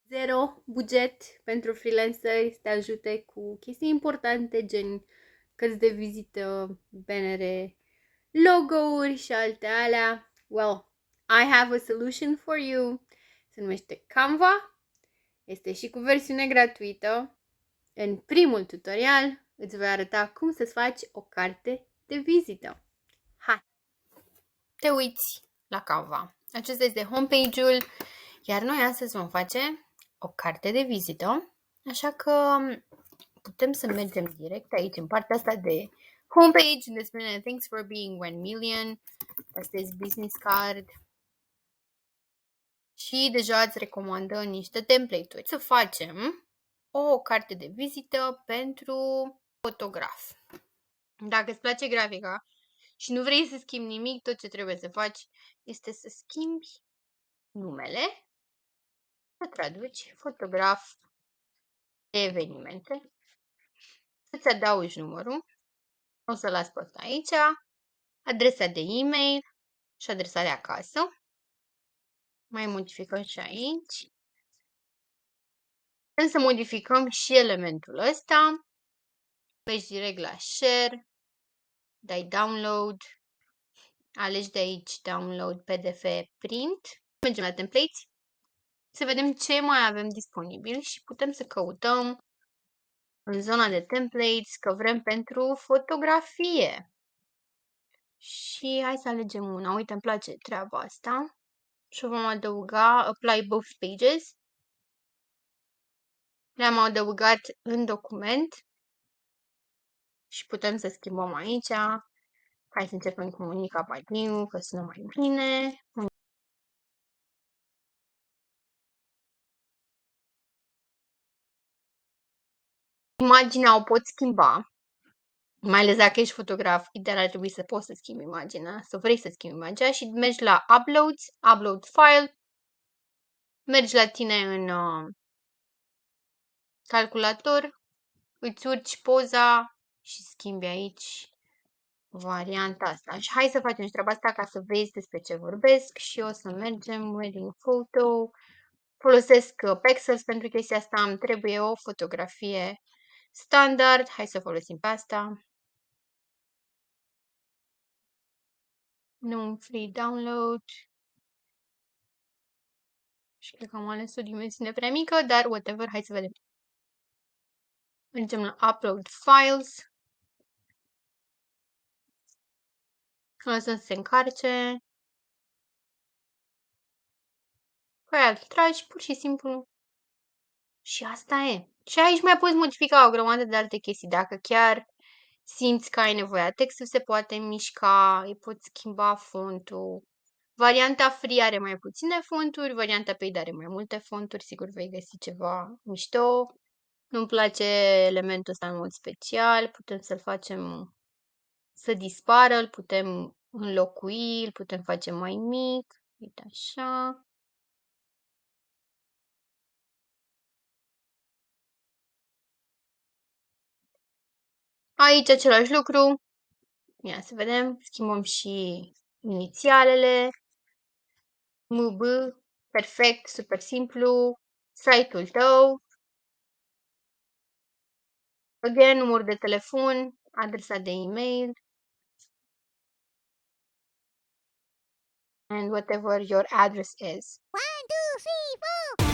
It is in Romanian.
Zero buget pentru freelanceri să te ajute cu chestii importante gen cărți de vizită, bannere, logo-uri și alte alea. Well, I have a solution for you. Se numește Canva. Este și cu versiune gratuită. În primul tutorial îți voi arăta cum să-ți faci o carte de vizită. Hai! Te uiți la Canva. Acesta este homepage-ul, iar noi astăzi vom face o carte de vizită, așa că putem să mergem direct aici în partea asta de homepage, unde spune Thanks for being 1 million. Asta este business card. Și deja îți recomandă niște template-uri. Să facem o carte de vizită pentru fotograf. Dacă îți place grafica și nu vrei să schimbi nimic, tot ce trebuie să faci este să schimbi numele, să traduci fotograf de evenimente, să-ți adaugi numărul, o să las pe ăsta aici, adresa de e-mail și adresa de acasă. Mai modificăm și aici. Vrem să modificăm și elementul ăsta. Mergi direct la share, dai download, alegi de aici download PDF print. Mergem la templates să vedem ce mai avem disponibil și putem să căutăm în zona de templates că vrem pentru fotografie. Și hai să alegem una. Uite, îmi place treaba asta. Și vom adăuga apply both pages. Le-am adăugat în document și putem să schimbăm aici. Hai să începem cu Monica Badniu, că sună mai bine. Imaginea o poți schimba, mai ales dacă ești fotograf, ideal ar trebui să poți să schimbi imaginea, să vrei să schimbi imaginea și mergi la Uploads, Upload File, mergi la tine în calculator, îți urci poza și schimbi aici varianta asta. Și hai să facem și treaba asta ca să vezi despre ce vorbesc și o să mergem wedding photo. Folosesc Pexels pentru chestia asta, îmi trebuie o fotografie standard. Hai să folosim pe asta. Nu free download. Și cred că am ales o dimensiune prea mică, dar whatever, hai să vedem. Mergem la Upload Files. Lăsăm să se încarce. Păi îl tragi pur și simplu. Și asta e. Și aici mai poți modifica o grămadă de alte chestii. Dacă chiar simți că ai nevoie, textul se poate mișca, îi poți schimba fontul. Varianta free are mai puține fonturi, varianta paid are mai multe fonturi, sigur vei găsi ceva mișto. Nu-mi place elementul ăsta în mod special, putem să-l facem să dispară, îl putem înlocui, îl putem face mai mic, uite așa. Aici același lucru. Ia să vedem, schimbăm și inițialele. MB, perfect, super simplu. Site-ul tău. Again, număr de telefon, adresa de e-mail. And whatever your address is. 1, 2, 3, 4.